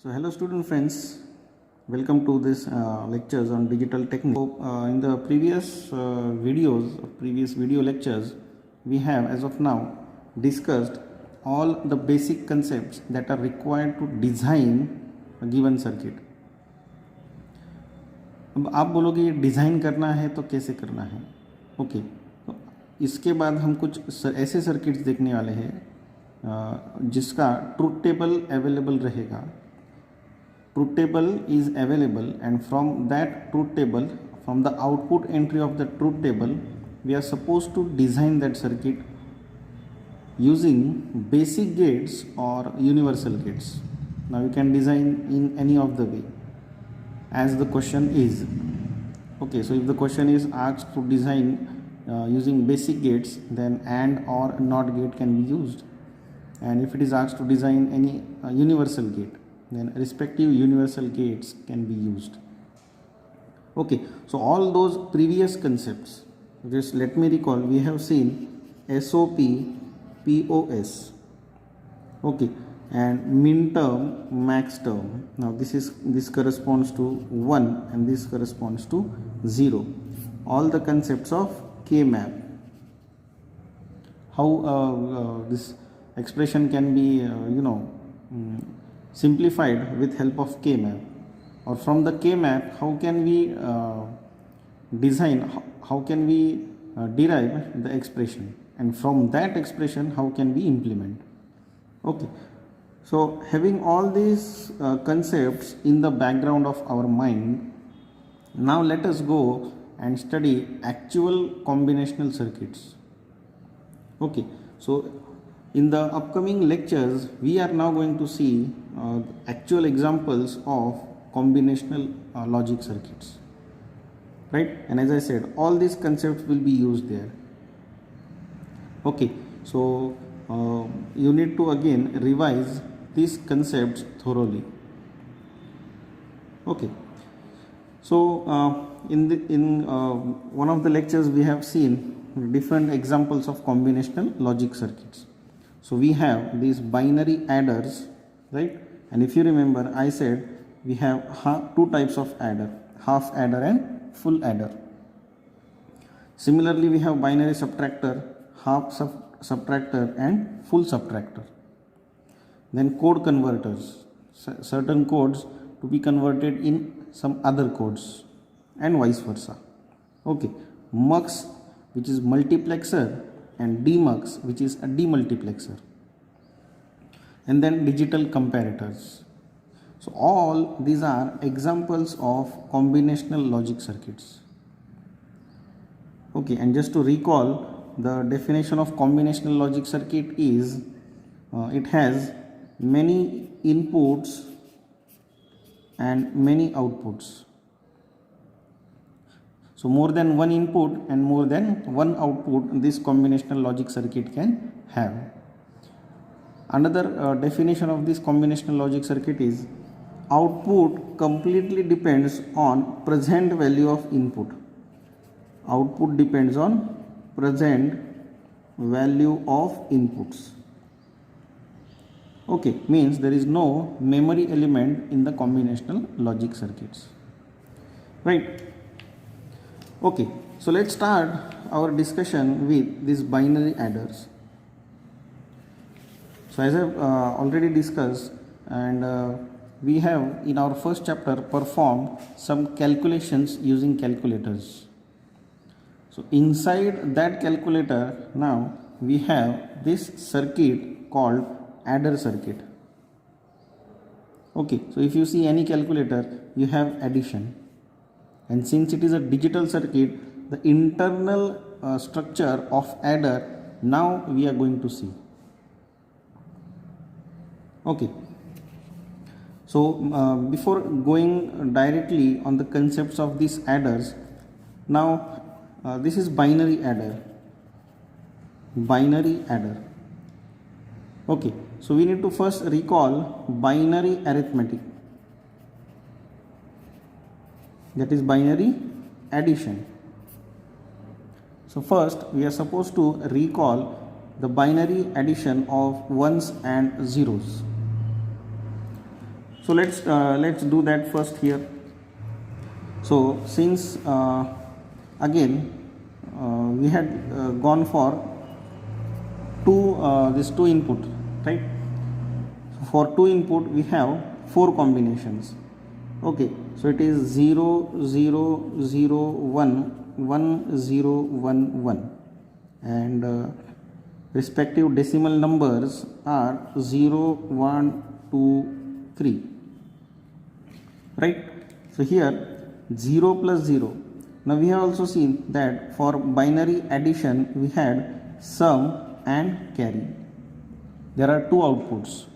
So hello student friends, welcome to this lectures on digital technique. So, in the previous previous video lectures, we have as of now discussed all the basic concepts that are required to design a given circuit. अब आप बोलोगे design करना है तो कैसे करना है? Okay, तो इसके बाद हम कुछ ऐसे सर्किट्स देखने वाले हैं जिसका ट्रूथ टेबल अवेलेबल रहेगा. Truth table is available, and from that truth table, from the output entry of the truth table, we are supposed to design that circuit using basic gates or universal gates. Now you can design in any of the way as the question is. Okay, so if the question is asked to design using basic gates, then AND or NOT gate can be used, and if it is asked to design any universal gate, then respective universal gates can be used. Okay, so all those previous concepts, just let me recall, we have seen SOP, POS, okay, and min term, max term. Now this corresponds to 1 and this corresponds to 0. All the concepts of K-map. How this expression can be simplified with help of K-map, or from the K-map how can we design, how can we derive the expression, and from that expression how can we implement. Okay, so having all these concepts in the background of our mind, now let us go and study actual combinational circuits. Okay, so in the upcoming lectures, we are now going to see actual examples of combinational logic circuits, right? And as I said, all these concepts will be used there. Okay, so you need to again revise these concepts thoroughly. Okay, so in one of the lectures we have seen different examples of combinational logic circuits. So we have these binary adders, right? And if you remember, I said we have two types of adder, half adder and full adder. Similarly, we have binary subtractor, half subtractor and full subtractor. Then code converters, certain codes to be converted in some other codes, and vice versa. Okay, mux, which is multiplexer, and demux, which is a demultiplexer, and then digital comparators. So all these are examples of combinational logic circuits. Okay, and just to recall, the definition of combinational logic circuit is it has many inputs and many outputs. So more than one input and more than one output this combinational logic circuit can have. Another definition of this combinational logic circuit is output completely depends on present value of input. Output depends on present value of inputs. Okay, means there is no memory element in the combinational logic circuits, right? Okay, so let's start our discussion with these binary adders. So as I've already discussed, and we have in our first chapter performed some calculations using calculators. So inside that calculator, now we have this circuit called adder circuit. Okay, so if you see any calculator, you have addition. And since it is a digital circuit, the internal structure of adder now we are going to see. Okay, so before going directly on the concepts of these adders, now this is binary adder. Binary adder. Okay, so we need to first recall binary arithmetic. That is binary addition. So first we are supposed to recall the binary addition of ones and zeros. So let's do that first here. So since again we had gone for two input, right? For two input we have four combinations. Okay, so it is 0 0 0 1 1 0 1 1, and respective decimal numbers are 0 1 2 3, right? So here 0 plus 0. Now we have also seen that for binary addition we had sum and carry. There are two outputs.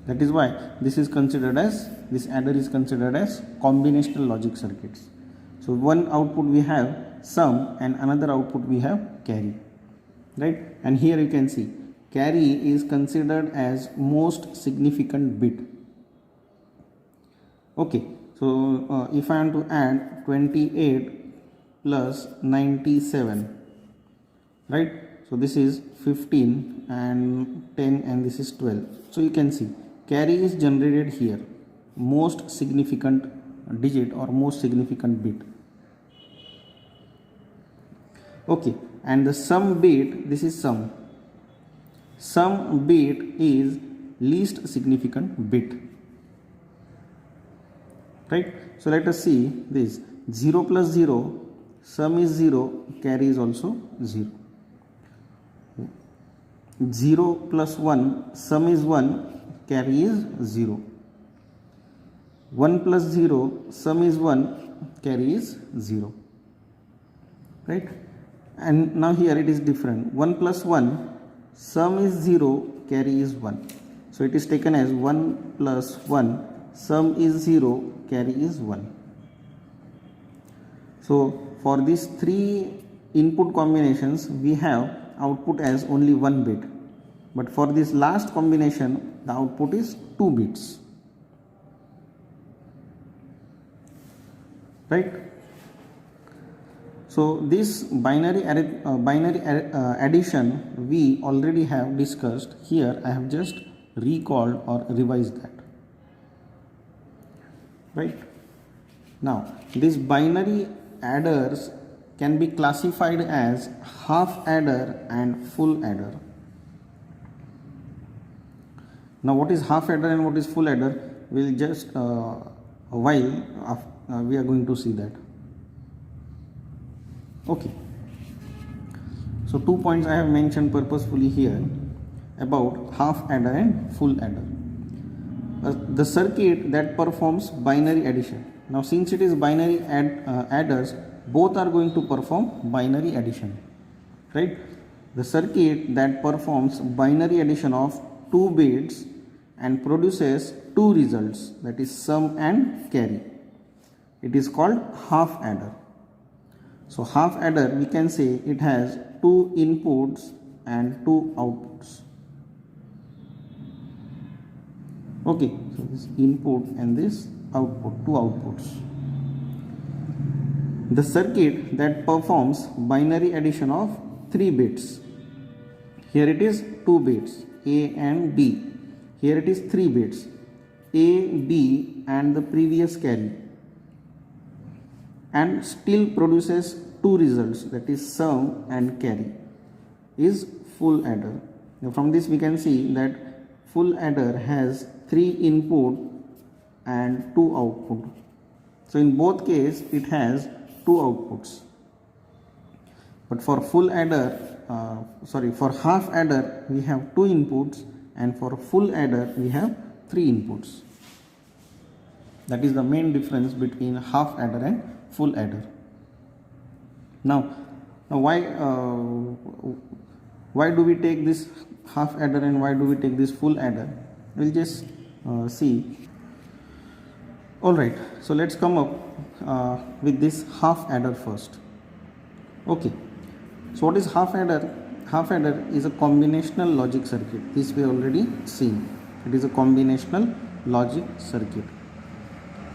That is why this adder is considered as combinational logic circuits. So one output we have sum and another output we have carry, right? And here you can see carry is considered as most significant bit. Okay, so if I am to add 28 plus 97, right? So this is 15 and 10 and this is 12. So you can see carry is generated here, most significant digit or most significant bit. Okay, and the sum bit, this is sum. Sum bit is least significant bit, right? So let us see this 0 plus 0, sum is 0, carry is also 0. 0 plus 1, sum is 1, carry is 0. 1 plus 0, sum is 1, carry is 0, right? And now here it is different. 1 plus 1, sum is 0, carry is 1. So it is taken as 1 plus 1, sum is 0, carry is 1. So for these three input combinations we have output as only 1 bit, but for this last combination the output is 2 bits, right? So this binary addition we already have discussed. Here I have just recalled or revised that, right? Now these binary adders can be classified as half adder and full adder. Now what is half adder and what is full adder, we'll just a while we are going to see that. Okay, so 2 points I have mentioned purposefully here about half adder and full adder. The circuit that performs binary addition. Now since it is binary adders, both are going to perform binary addition, right? The circuit that performs binary addition of 2 bits and produces 2 results, that is sum and carry, it is called half adder. So half adder, we can say it has 2 inputs and 2 outputs. Okay, so this input and this output, 2 outputs. The circuit that performs binary addition of 3 bits. Here it is 2 bits, A and B. Here it is 3 bits, A, B and the previous carry, and still produces 2 results, that is sum and carry, is full adder. Now from this we can see that full adder has 3 input and 2 output. So in both cases it has 2 outputs. But for full adder, for half adder we have 2 inputs, and for full adder we have 3 inputs. That is the main difference between half adder and full adder. Now why do we take this half adder and why do we take this full adder? We'll just see. Alright, so let's come up with this half adder first. Okay, so what is half adder? Half adder is a combinational logic circuit. This we already seen. It is a combinational logic circuit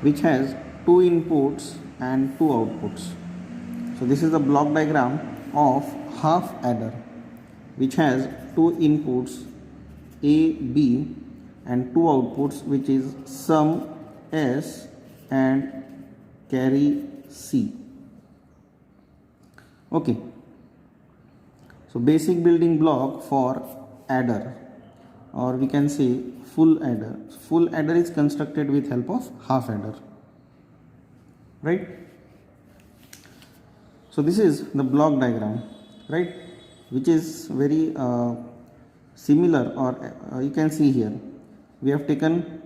which has 2 inputs and 2 outputs. So this is the block diagram of half adder which has 2 inputs A, B, and two outputs, which is sum S and carry C. Okay, so basic building block for adder, or we can say full adder. Full adder is constructed with help of half adder, right? So this is the block diagram, right, which is very similar, or you can see here we have taken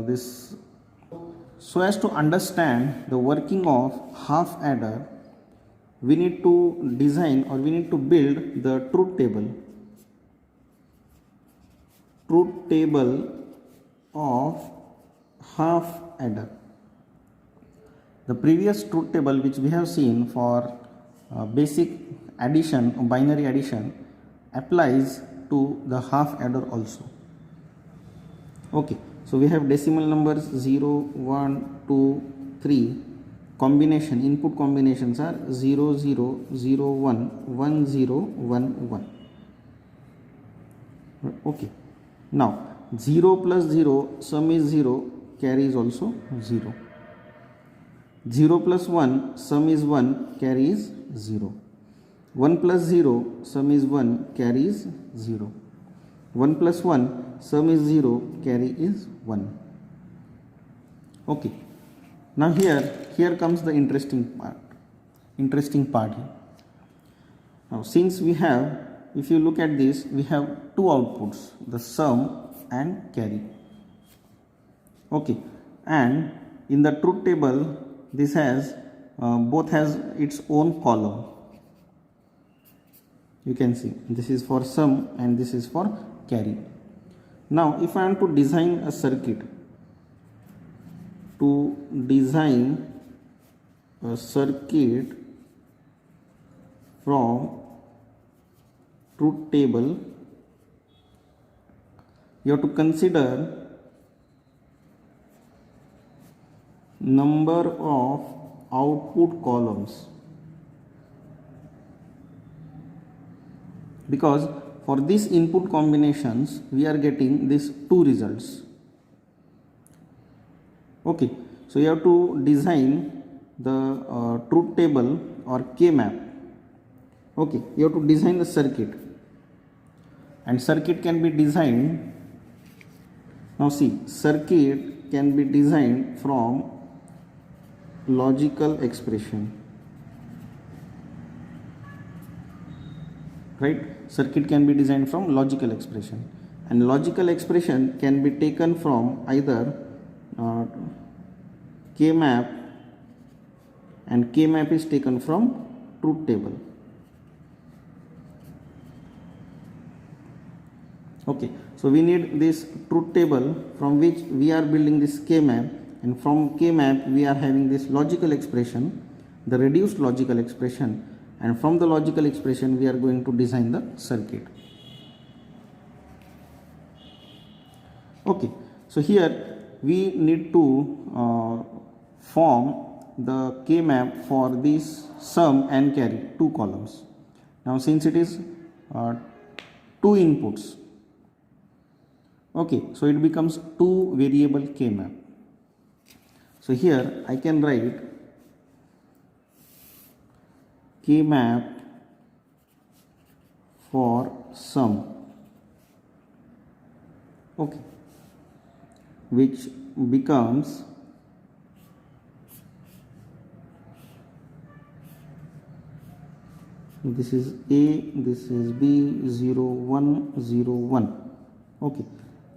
this. So as to understand the working of half adder, we need to design, or we need to build the truth table. Truth table of half adder. The previous truth table which we have seen for basic addition or binary addition applies to the half adder also. Okay, so we have decimal numbers 0, 1, 2, 3. Combination, input combinations are 0, 0, 0, 1, 1, 0, 1, 1. Okay, now 0 plus 0, sum is 0, carry is also 0. 0 plus 1, sum is 1, carry is 0. 1 plus 0, sum is 1, carry is 0. 1 plus 1, sum is 0, carry is 1. Okay. Now here comes the interesting part here. Now since we have, if you look at this, we have two outputs, the sum and carry. Okay, and in the truth table, this has both has its own column. You can see this is for sum and this is for carry. Now if I want to design a circuit, from truth table, you have to consider number of output columns, because for these input combinations we are getting these two results. Okay, so you have to design the truth table or K-map. Okay, you have to design the circuit, and circuit can be designed. Now see, circuit can be designed from logical expression, right? Circuit can be designed from logical expression, and logical expression can be taken from either K-map, and K-map is taken from truth table. Okay, so we need this truth table from which we are building this K-map, and from K-map we are having this logical expression, the reduced logical expression, and from the logical expression we are going to design the circuit. Okay, so here we need to form the K-map for this sum and carry, two columns. Now since it is two inputs, okay, so it becomes two variable K-map. So here I can write K-map for sum, okay, which becomes this is A, this is B, 0, 1, 0, 1. Okay,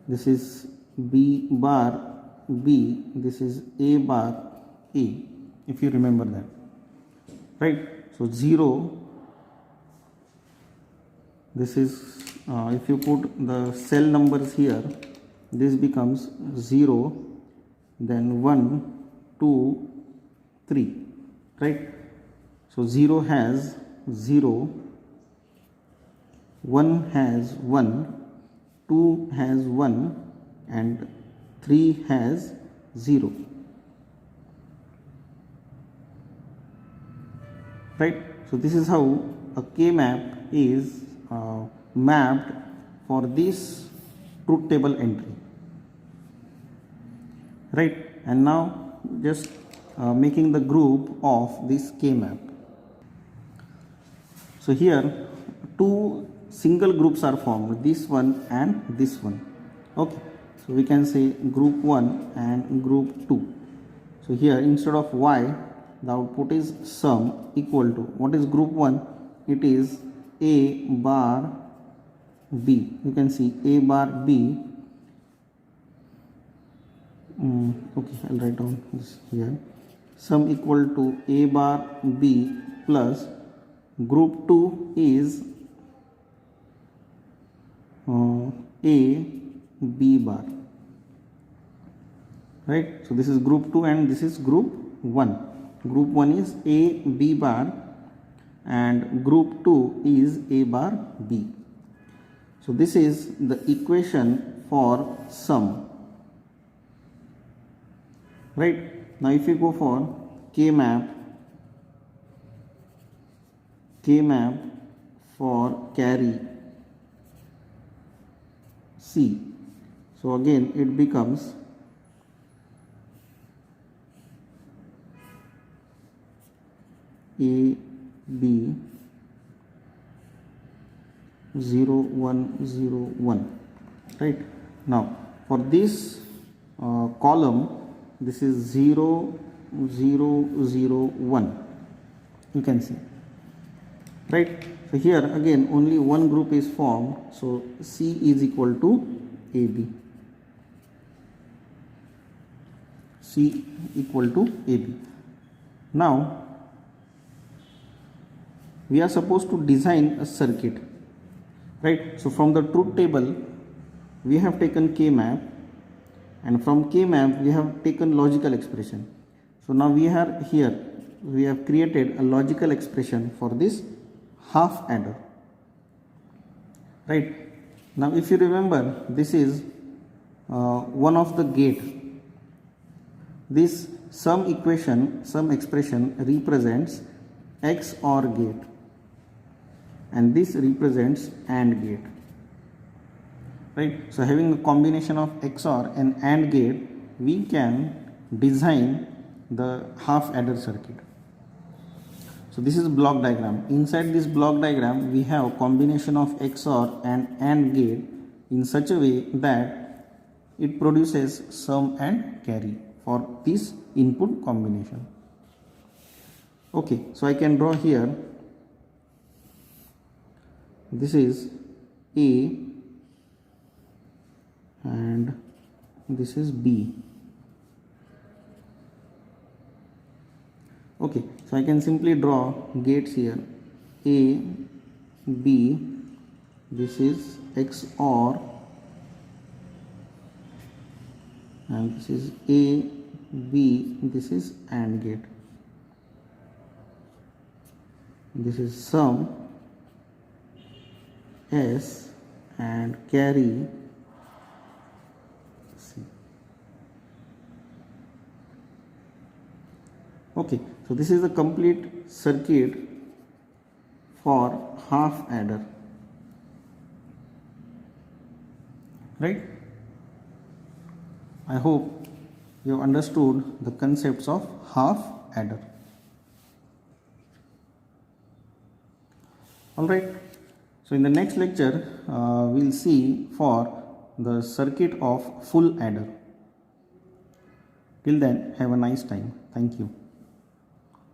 this is B bar B, this is A bar A, if you remember that, right? So 0, this is if you put the cell numbers here, this becomes 0, then 1, 2, 3, right? So 0 has 0, 1 has 1, 2 has 1, and 3 has 0, right? So this is how a K-map is mapped for this truth table entry. right? And now just making the group of this K map. So here two single groups are formed, this one and this one. Okay, so we can say group 1 and group 2. So here instead of y, the output is sum equal to, what is group 1? It is a bar b. You can see a bar b. Okay, I'll write down this here. Sum equal to a bar b plus group 2 is a b bar, right? So this is group 2 and this is group 1. Group 1 is a b bar and group 2 is a bar b. So this is the equation for sum, right? Now if you go for K map for carry C, so again it becomes A B 0 1 0 1, right? Now for this column, this is 0 0 0 1, you can see, right? So here again only one group is formed, so C is equal to AB. C equal to AB. Now we are supposed to design a circuit, right? So from the truth table we have taken K map, and from K map we have taken logical expression. So now we are here, we have created a logical expression for this half adder, right? Now if you remember, this is one of the gate. This sum expression represents XOR gate, and this represents AND gate, right? So having a combination of XOR and AND gate, we can design the half adder circuit. So this is block diagram. Inside this block diagram we have combination of XOR and AND gate in such a way that it produces sum and carry for this input combination. Okay, so I can draw here, this is A and this is B. Okay, so I can simply draw gates here, A, B, this is XOR, and this is A, B, this is AND gate. This is sum, S, and carry, C. Okay, so this is the complete circuit for half adder, right? I hope you have understood the concepts of half adder. Alright, so in the next lecture we'll see for the circuit of full adder. Till then, have a nice time. Thank you.